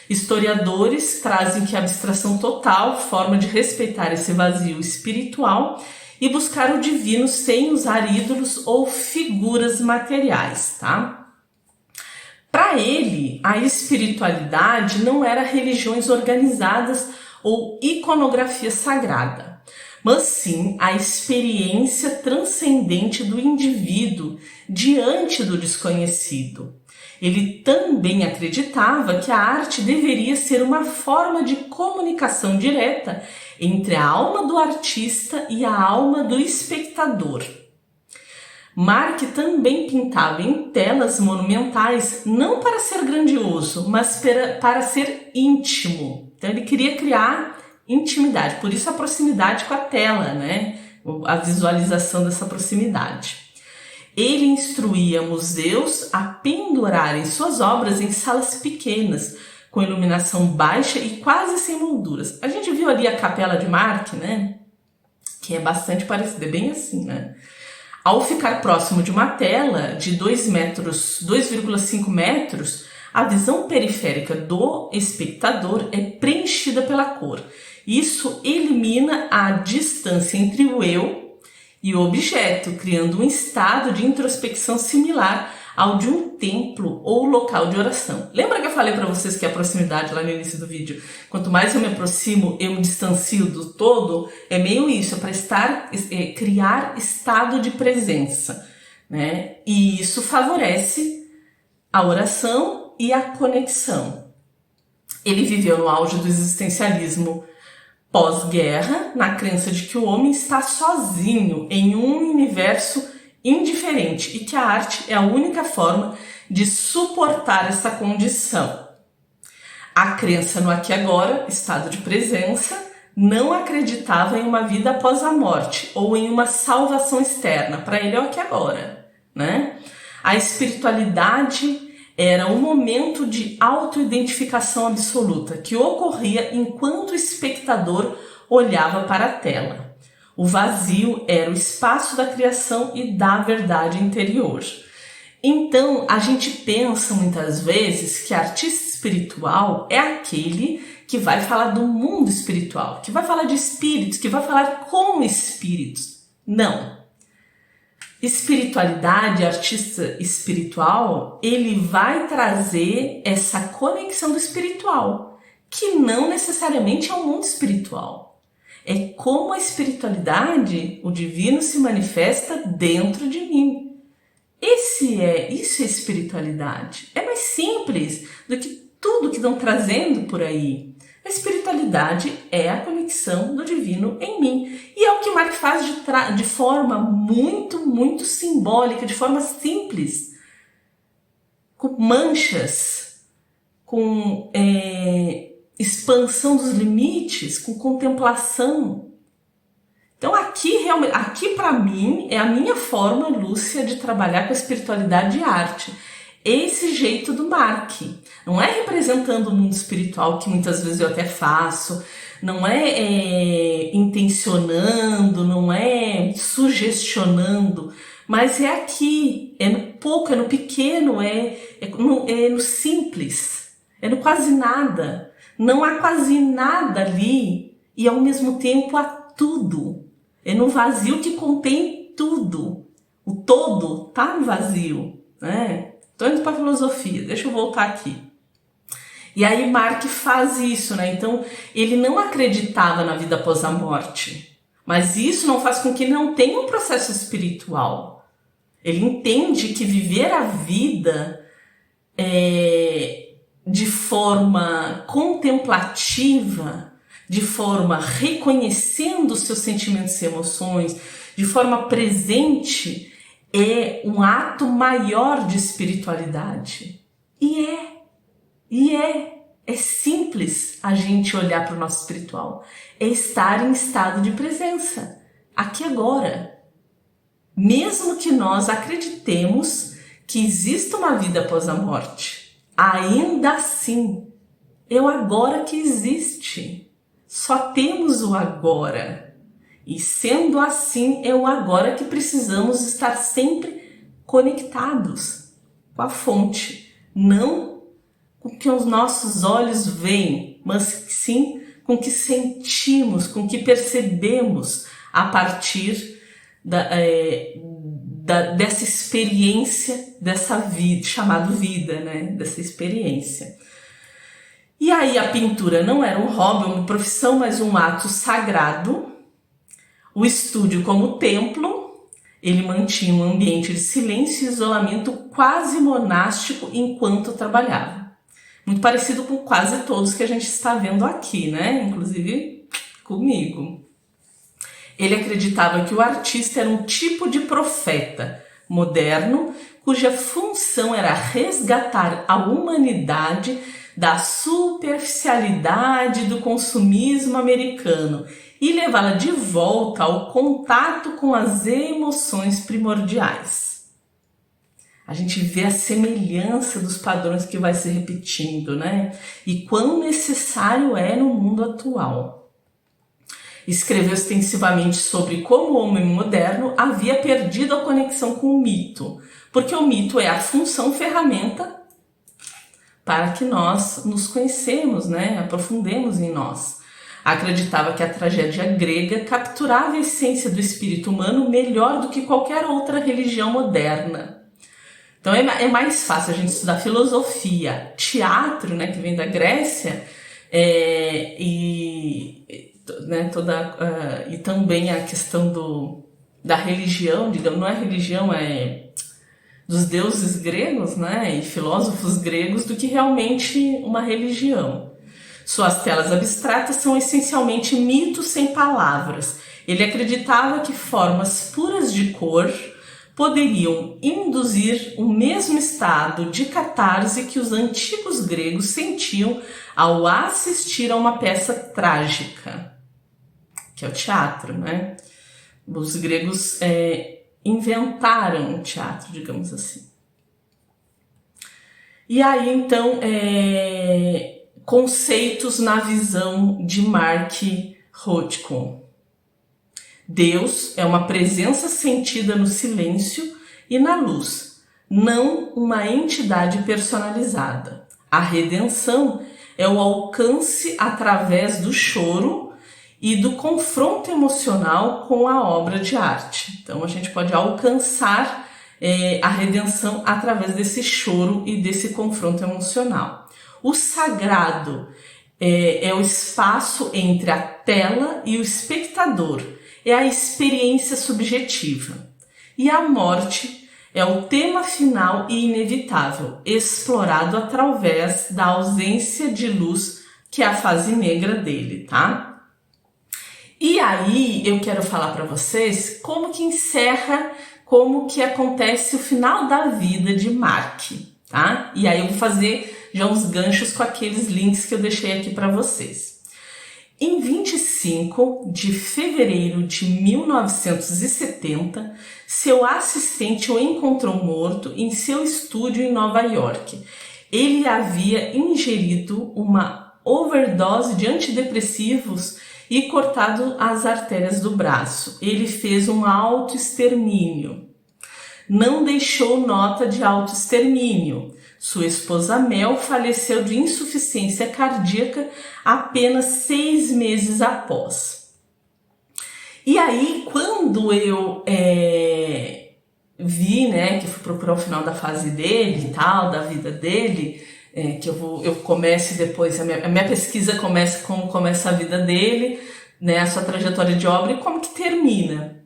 Historiadores trazem que a abstração total, forma de respeitar esse vazio espiritual, e buscar o divino sem usar ídolos ou figuras materiais, tá? Para ele, a espiritualidade não era religiões organizadas ou iconografia sagrada, mas sim a experiência transcendente do indivíduo diante do desconhecido. Ele também acreditava que a arte deveria ser uma forma de comunicação direta entre a alma do artista e a alma do espectador. Mark também pintava em telas monumentais, não para ser grandioso, mas para ser íntimo. Então ele queria criar intimidade, por isso a proximidade com a tela, né? A visualização dessa proximidade. Ele instruía museus a pendurarem suas obras em salas pequenas, com iluminação baixa e quase sem molduras. A gente viu ali a capela de Mark, né? Que é bastante parecida, é bem assim, né? Ao ficar próximo de uma tela de 2,5 metros, a visão periférica do espectador é preenchida pela cor. Isso elimina a distância entre o eu e o objeto, criando um estado de introspecção similar ao de um templo ou local de oração. Lembra que eu falei para vocês que a proximidade lá no início do vídeo, quanto mais eu me aproximo, eu me distancio do todo? É meio isso, é para criar estado de presença, né? E isso favorece a oração e a conexão. Ele viveu no auge do existencialismo pós-guerra, na crença de que o homem está sozinho em um universo indiferente e que a arte é a única forma de suportar essa condição. A crença no aqui e agora, estado de presença, não acreditava em uma vida após a morte ou em uma salvação externa. Para ele é o aqui e agora, né? A espiritualidade era um momento de autoidentificação absoluta que ocorria enquanto o espectador olhava para a tela. O vazio era o espaço da criação e da verdade interior. Então, a gente pensa muitas vezes que artista espiritual é aquele que vai falar do mundo espiritual, que vai falar de espíritos, que vai falar com espíritos. Não. Espiritualidade, artista espiritual, ele vai trazer essa conexão do espiritual, que não necessariamente é o mundo espiritual. É como a espiritualidade, o divino se manifesta dentro de mim. Isso é espiritualidade. É mais simples do que tudo que estão trazendo por aí. A espiritualidade é a conexão do divino em mim. E é o que Mark faz de forma muito, muito simbólica, de forma simples. Com manchas, com expansão dos limites, com contemplação. Então aqui para mim é a minha forma, Lúcia, de trabalhar com a espiritualidade e arte. Esse jeito do Mark. Não é representando o mundo espiritual, que muitas vezes eu até faço, não é intencionando, não é sugestionando, mas é aqui, é no pouco, é no pequeno, é no simples, é no quase nada. Não há quase nada ali e ao mesmo tempo há tudo. É no vazio que contém tudo. O todo tá no vazio, né? Tô indo para a filosofia, deixa eu voltar aqui. E aí Mark faz isso, né? Então, ele não acreditava na vida após a morte. Mas isso não faz com que ele não tenha um processo espiritual. Ele entende que viver a vida de forma contemplativa, de forma reconhecendo os seus sentimentos e emoções, de forma presente, é um ato maior de espiritualidade. É simples a gente olhar para o nosso espiritual. É estar em estado de presença, aqui agora. Mesmo que nós acreditemos que exista uma vida após a morte, ainda assim, é o agora que existe. Só temos o agora. E sendo assim, é o agora que precisamos estar sempre conectados com a fonte. Não com o que os nossos olhos veem, mas sim com o que sentimos, com o que percebemos a partir dessa experiência, dessa vida, chamada vida, né? Dessa experiência. E aí a pintura não era um hobby, uma profissão, mas um ato sagrado. O estúdio como templo, ele mantinha um ambiente de silêncio e isolamento quase monástico enquanto trabalhava. Muito parecido com quase todos que a gente está vendo aqui, né? Inclusive comigo. Ele acreditava que o artista era um tipo de profeta moderno, cuja função era resgatar a humanidade da superficialidade do consumismo americano e levá-la de volta ao contato com as emoções primordiais. A gente vê a semelhança dos padrões que vai se repetindo, né? E quão necessário é no mundo atual. Escreveu extensivamente sobre como o homem moderno havia perdido a conexão com o mito, porque o mito é a função ferramenta para que nós nos conhecemos, né? Aprofundemos em nós. Acreditava que a tragédia grega capturava a essência do espírito humano melhor do que qualquer outra religião moderna. Então é mais fácil a gente estudar filosofia, teatro, né, que vem da Grécia, né, e também a questão da religião, digamos, não é religião, é dos deuses gregos, né, e filósofos gregos, do que realmente uma religião. Suas telas abstratas são essencialmente mitos sem palavras. Ele acreditava que formas puras de cor poderiam induzir o mesmo estado de catarse que os antigos gregos sentiam ao assistir a uma peça trágica, que é o teatro, né? Os gregos inventaram o teatro, digamos assim. E aí, então, conceitos na visão de Mark Rothko. Deus é uma presença sentida no silêncio e na luz, não uma entidade personalizada. A redenção é o alcance através do choro e do confronto emocional com a obra de arte. Então a gente pode alcançar a redenção através desse choro e desse confronto emocional. O sagrado é o espaço entre a tela e o espectador, é a experiência subjetiva. E a morte é o tema final e inevitável, explorado através da ausência de luz, que é a fase negra dele, tá? E aí eu quero falar para vocês como que encerra, como que acontece o final da vida de Mark, tá? E aí eu vou fazer já uns ganchos com aqueles links que eu deixei aqui para vocês. Em 25 de fevereiro de 1970, seu assistente o encontrou morto em seu estúdio em Nova York. Ele havia ingerido uma overdose de antidepressivos e cortado as artérias do braço. Ele fez um autoextermínio. Não deixou nota de autoextermínio. Sua esposa Mel faleceu de insuficiência cardíaca apenas 6 meses após. E aí, quando eu vi, né, que fui procurar o final da fase dele e tal, da vida dele, que eu comece depois, a minha pesquisa começa como começa a vida dele, né, a sua trajetória de obra e como que termina.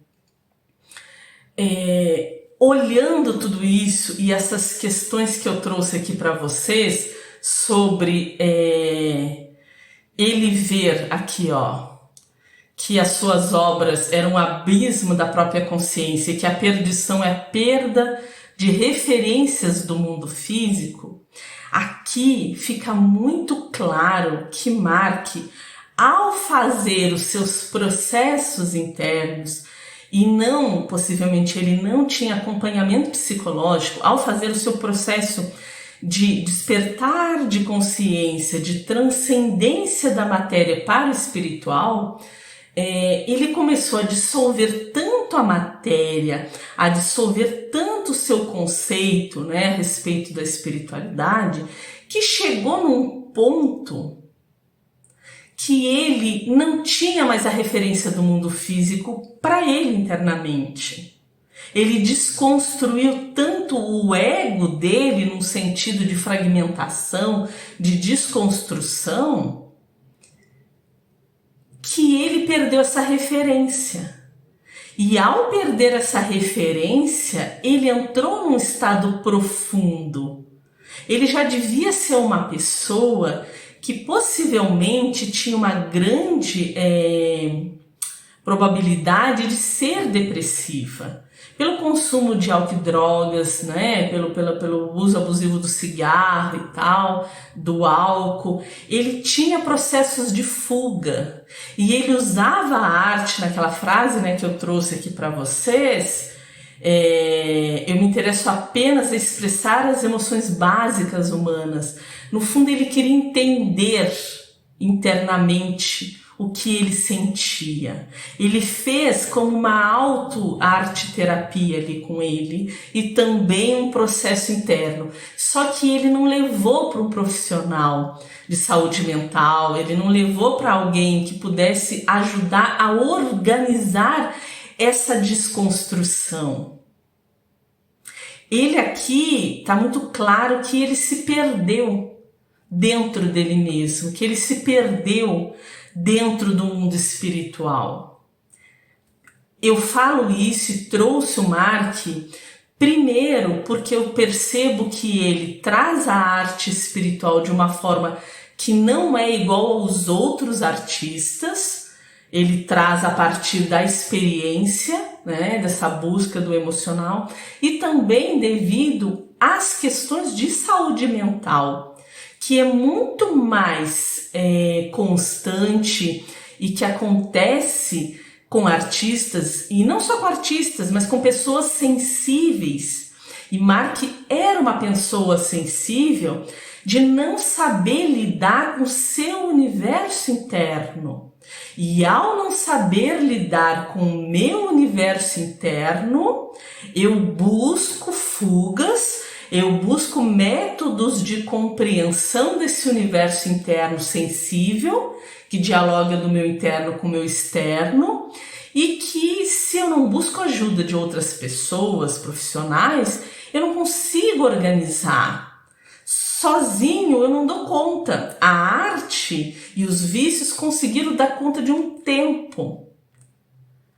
Olhando tudo isso e essas questões que eu trouxe aqui para vocês sobre ele ver aqui, ó, que as suas obras eram um abismo da própria consciência e que a perdição é a perda de referências do mundo físico, aqui fica muito claro que Mark, ao fazer os seus processos internos, e não, possivelmente ele não tinha acompanhamento psicológico, ao fazer o seu processo de despertar de consciência, de transcendência da matéria para o espiritual, ele começou a dissolver tanto a matéria, a dissolver tanto o seu conceito, né, a respeito da espiritualidade, que chegou num ponto que ele não tinha mais a referência do mundo físico para ele internamente. Ele desconstruiu tanto o ego dele num sentido de fragmentação, de desconstrução, que ele perdeu essa referência. E ao perder essa referência, ele entrou num estado profundo. Ele já devia ser uma pessoa que possivelmente tinha uma grande probabilidade de ser depressiva. Pelo consumo de álcool e drogas, né? pelo uso abusivo do cigarro e tal, do álcool. Ele tinha processos de fuga e ele usava a arte naquela frase, né, que eu trouxe aqui para vocês. Eu me interesso apenas a expressar as emoções básicas humanas. No fundo, ele queria entender internamente o que ele sentia. Ele fez como uma auto-arte-terapia ali com ele e também um processo interno. Só que ele não levou para um profissional de saúde mental, ele não levou para alguém que pudesse ajudar a organizar essa desconstrução. Ele aqui está muito claro que ele se perdeu dentro dele mesmo, que ele se perdeu dentro do mundo espiritual. Eu falo isso e trouxe o Mark primeiro porque eu percebo que ele traz a arte espiritual de uma forma que não é igual aos outros artistas. Ele traz a partir da experiência, né, dessa busca do emocional, e também devido às questões de saúde mental, que é muito mais constante e que acontece com artistas, e não só com artistas, mas com pessoas sensíveis. E Mark era uma pessoa sensível de não saber lidar com o seu universo interno. E ao não saber lidar com o meu universo interno, eu busco fugas, eu busco métodos de compreensão desse universo interno sensível, que dialoga do meu interno com o meu externo, e que se eu não busco ajuda de outras pessoas, profissionais, eu não consigo organizar. Sozinho eu não dou conta. A arte e os vícios conseguiram dar conta de um tempo.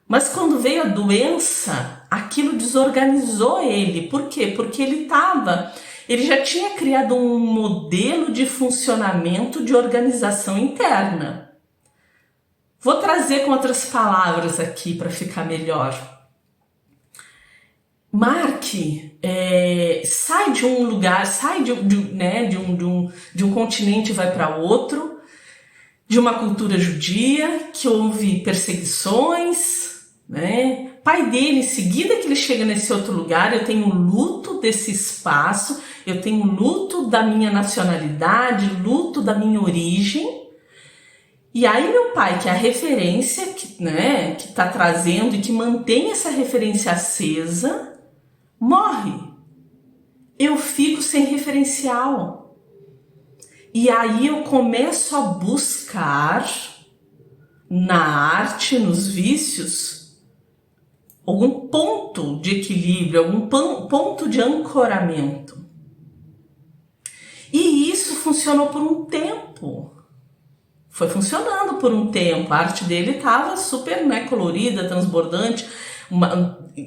Mas quando veio a doença, aquilo desorganizou ele. Por quê? Porque ele já tinha criado um modelo de funcionamento de organização interna. Vou trazer com outras palavras aqui para ficar melhor. Mark sai de um lugar, sai de um continente e vai para outro, de uma cultura judia, que houve perseguições, né? Pai dele, em seguida que ele chega nesse outro lugar, eu tenho luto desse espaço, eu tenho luto da minha nacionalidade, luto da minha origem. E aí meu pai, que é a referência, que está trazendo e que mantém essa referência acesa, morre. Eu fico sem referencial. E aí eu começo a buscar na arte, nos vícios, algum ponto de equilíbrio, algum ponto de ancoramento. E isso funcionou por um tempo. Foi funcionando por um tempo. A arte dele estava super, colorida, transbordante,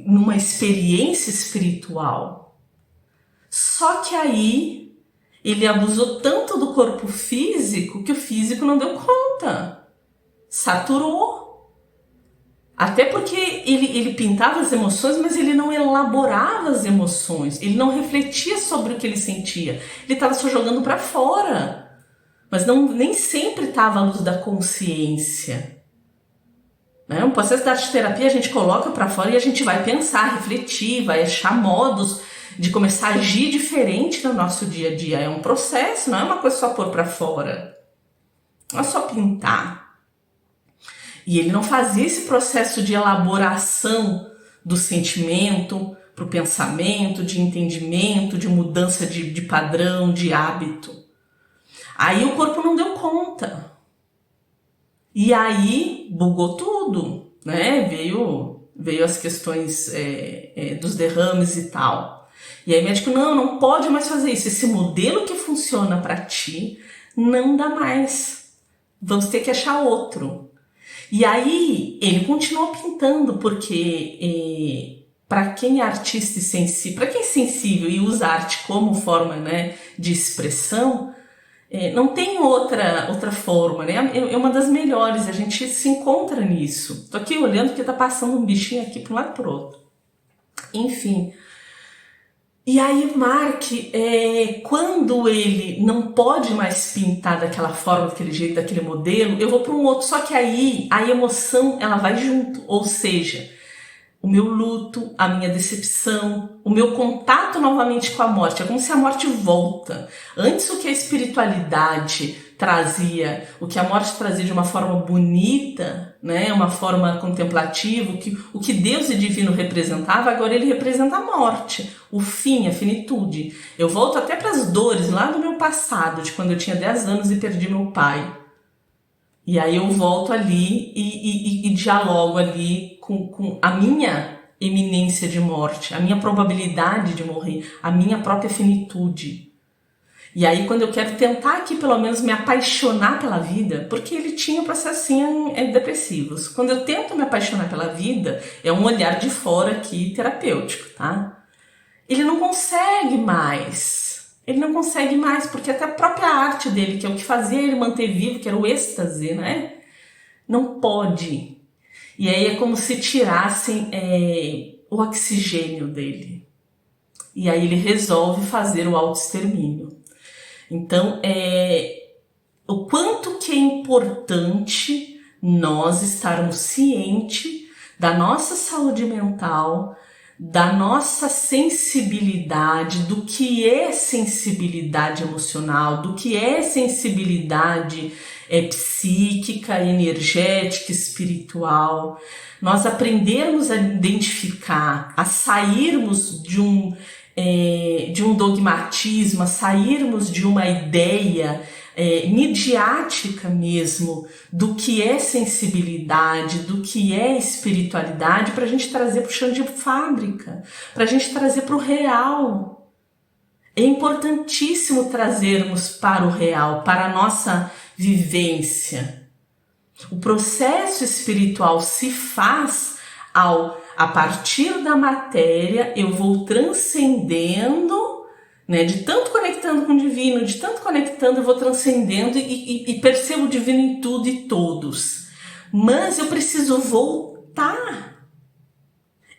numa experiência espiritual. Só que aí ele abusou tanto do corpo físico que o físico não deu conta. Saturou. Até porque ele pintava as emoções, mas ele não elaborava as emoções. Ele não refletia sobre o que ele sentia. Ele estava só jogando para fora. Mas nem sempre estava à luz da consciência. Um processo da arte-terapia a gente coloca para fora e a gente vai pensar, refletir, vai achar modos de começar a agir diferente no nosso dia a dia. É um processo, não é uma coisa só pôr para fora. Não é só pintar. E ele não fazia esse processo de elaboração do sentimento para o pensamento, de entendimento, de mudança de padrão, de hábito. Aí o corpo não deu conta. E aí bugou tudo, né? Veio as questões dos derrames e tal. E aí o médico, não pode mais fazer isso. Esse modelo que funciona para ti não dá mais. Vamos ter que achar outro. E aí ele continuou pintando, porque para quem é artista e sensível, para quem é sensível e usa arte como forma, né, de expressão, não tem outra forma, né? É uma das melhores, a gente se encontra nisso. Tô aqui olhando porque tá passando um bichinho aqui para um lado pro outro. Enfim. E aí Mark, quando ele não pode mais pintar daquela forma, daquele jeito, daquele modelo, eu vou para um outro. Só que aí a emoção ela vai junto, ou seja, o meu luto, a minha decepção, o meu contato novamente com a morte. É como se a morte volta. Antes o que a espiritualidade trazia, o que a morte trazia de uma forma bonita, né, uma forma contemplativa, o que Deus e divino representava, agora ele representa a morte, o fim, a finitude. Eu volto até para as dores lá do meu passado, de quando eu tinha 10 anos e perdi meu pai. E aí eu volto ali e dialogo ali com a minha iminência de morte, a minha probabilidade de morrer, a minha própria finitude. E aí quando eu quero tentar aqui pelo menos me apaixonar pela vida, porque ele tinha processinhos depressivos. Quando eu tento me apaixonar pela vida, é um olhar de fora aqui terapêutico, tá? Ele não consegue mais. Ele não consegue mais, porque até a própria arte dele, que é o que fazia ele manter vivo, que era o êxtase, né? Não pode. E aí é como se tirassem o oxigênio dele. E aí ele resolve fazer o autoextermínio. Então, o quanto que é importante nós estarmos cientes da nossa saúde mental, da nossa sensibilidade, do que é sensibilidade emocional, do que é sensibilidade psíquica, energética, espiritual. Nós aprendermos a identificar, a sairmos de um dogmatismo, a sairmos de uma ideia midiática mesmo do que é sensibilidade, do que é espiritualidade, para a gente trazer para o chão de fábrica, para a gente trazer para o real. É importantíssimo trazermos para o real, para a nossa vivência. O processo espiritual se faz a partir da matéria, eu vou transcendendo, né, de tanto conectando com o divino, de tanto conectando, eu vou transcendendo e percebo o divino em tudo e todos. Mas eu preciso voltar.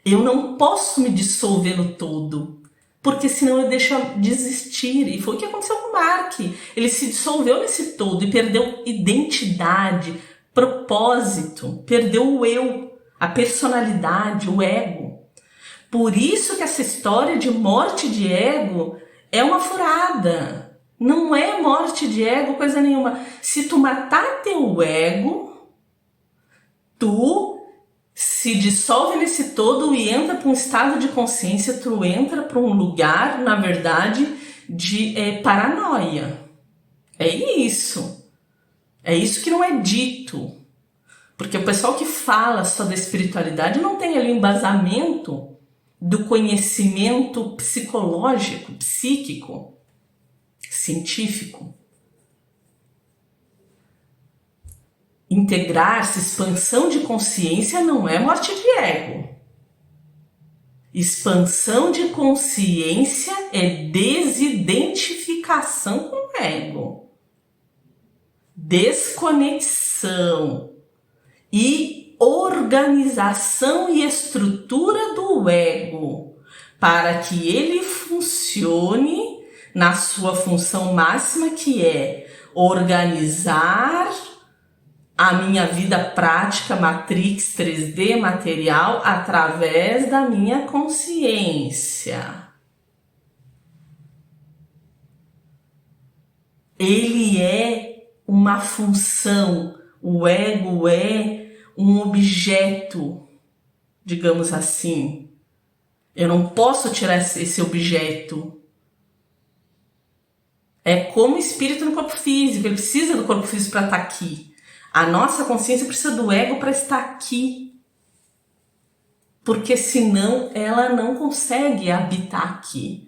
Eu não posso me dissolver no todo, porque senão eu deixo de existir. E foi o que aconteceu com o Mark. Ele se dissolveu nesse todo e perdeu identidade, propósito, perdeu o eu, a personalidade, o ego. Por isso que essa história de morte de ego é uma furada. Não é morte de ego coisa nenhuma. Se tu matar teu ego, tu se dissolve nesse todo e entra para um estado de consciência, tu entra para um lugar, na verdade, de paranoia. É isso. É isso que não é dito. Porque o pessoal que fala só da espiritualidade não tem ali o embasamento do conhecimento psicológico, psíquico, científico. Integrar-se, expansão de consciência não é morte de ego. Expansão de consciência é desidentificação com o ego. Desconexão e organização e estrutura do ego para que ele funcione na sua função máxima, que é organizar a minha vida prática, matrix 3D material, através da minha consciência. Ele é uma função, o ego é um objeto, digamos assim. Eu não posso tirar esse objeto. É como o espírito no corpo físico, ele precisa do corpo físico para estar aqui. A nossa consciência precisa do ego para estar aqui, porque senão ela não consegue habitar aqui.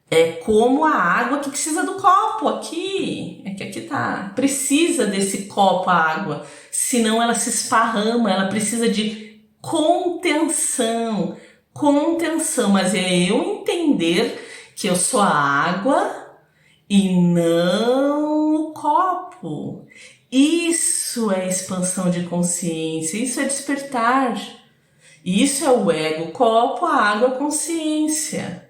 É como a água que precisa do copo aqui. É que aqui tá. Precisa desse copo a água. Senão ela se esparrama. Ela precisa de contenção. Contenção. Mas é eu entender que eu sou a água e não o copo. Isso é expansão de consciência. Isso é despertar. Isso é o ego, o copo, a água, a consciência.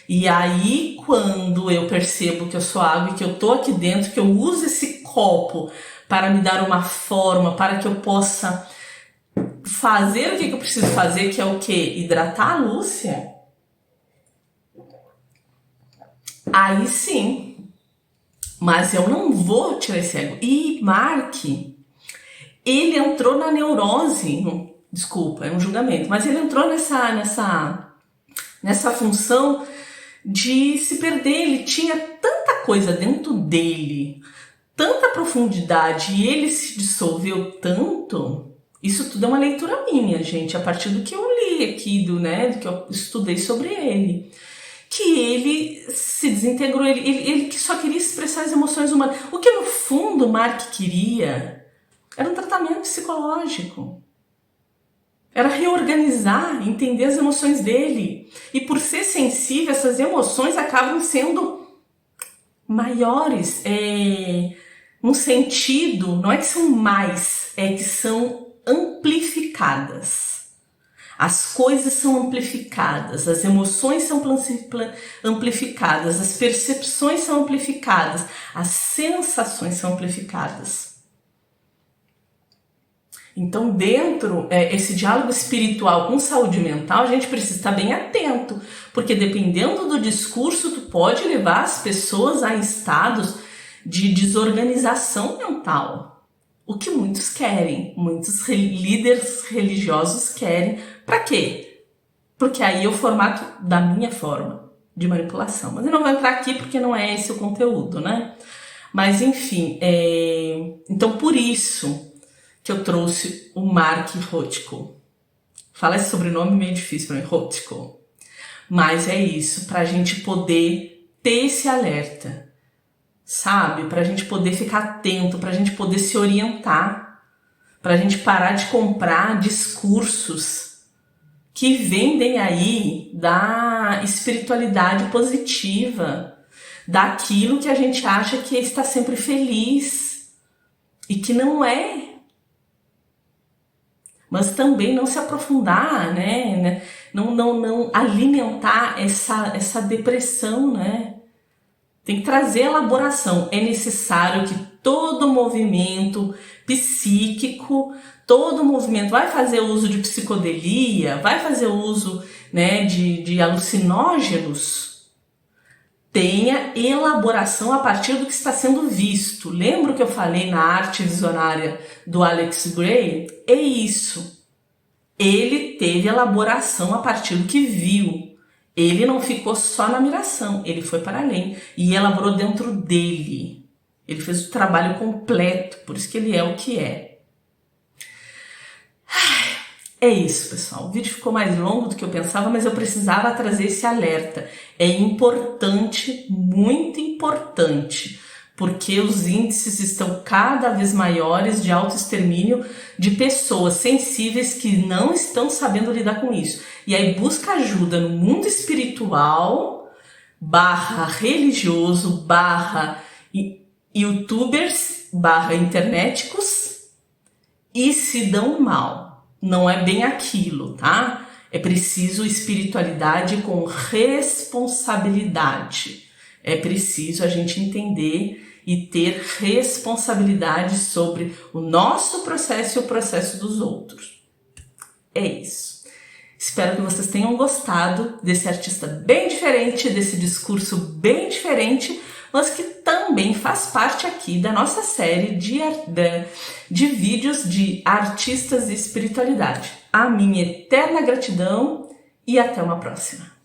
E aí, quando eu percebo que eu sou água e que eu tô aqui dentro, que eu uso esse copo para me dar uma forma, para que eu possa fazer o que eu preciso fazer, que é o quê? Hidratar a Lúcia. Aí sim. Mas eu não vou tirar esse ego. E Mark, ele entrou na neurose, desculpa, é um julgamento, mas ele entrou nessa função de se perder. Ele tinha tanta coisa dentro dele, tanta profundidade, e ele se dissolveu tanto. Isso tudo é uma leitura minha, gente, a partir do que eu li aqui, do que eu estudei sobre ele, que ele se desintegrou, ele só queria expressar as emoções humanas. O que no fundo Mark queria era um tratamento psicológico. Era reorganizar, entender as emoções dele. E por ser sensível, essas emoções acabam sendo maiores. No sentido, não é que são mais, é que são amplificadas. As coisas são amplificadas, as emoções são amplificadas, as percepções são amplificadas, as sensações são amplificadas. Então, dentro esse diálogo espiritual com saúde mental, a gente precisa estar bem atento, porque dependendo do discurso, tu pode levar as pessoas a estados de desorganização mental. O que muitos querem, muitos líderes religiosos querem. Para quê? Porque aí é o formato da minha forma de manipulação. Mas eu não vou entrar aqui porque não é esse o conteúdo, né? Mas, enfim, então por isso que eu trouxe o Mark Rothko. Fala esse sobrenome meio difícil para mim, Rothko. Mas é isso, para a gente poder ter esse alerta, sabe? Para a gente poder ficar atento, para a gente poder se orientar, para a gente parar de comprar discursos que vendem aí da espiritualidade positiva, daquilo que a gente acha que está sempre feliz e que não é. Mas também não se aprofundar, né? Não alimentar essa depressão, né? Tem que trazer elaboração. É necessário que todo movimento psíquico, todo movimento vai fazer uso de psicodelia, vai fazer uso, né, de alucinógenos, tenha elaboração a partir do que está sendo visto. Lembra que eu falei na arte visionária do Alex Gray? É isso. Ele teve elaboração a partir do que viu. Ele não ficou só na miração, ele foi para além e elaborou dentro dele. Ele fez o trabalho completo, por isso que ele é o que é. É isso, pessoal. O vídeo ficou mais longo do que eu pensava, mas eu precisava trazer esse alerta. É importante, muito importante, porque os índices estão cada vez maiores de autoextermínio de pessoas sensíveis que não estão sabendo lidar com isso. E aí busca ajuda no mundo espiritual, /religioso, /youtubers, /internéticos, e se dão mal. Não é bem aquilo, tá? É preciso espiritualidade com responsabilidade. É preciso a gente entender e ter responsabilidade sobre o nosso processo e o processo dos outros. É isso. Espero que vocês tenham gostado desse artista bem diferente, desse discurso bem diferente, mas que também faz parte aqui da nossa série de vídeos de artistas e espiritualidade. A minha eterna gratidão e até uma próxima.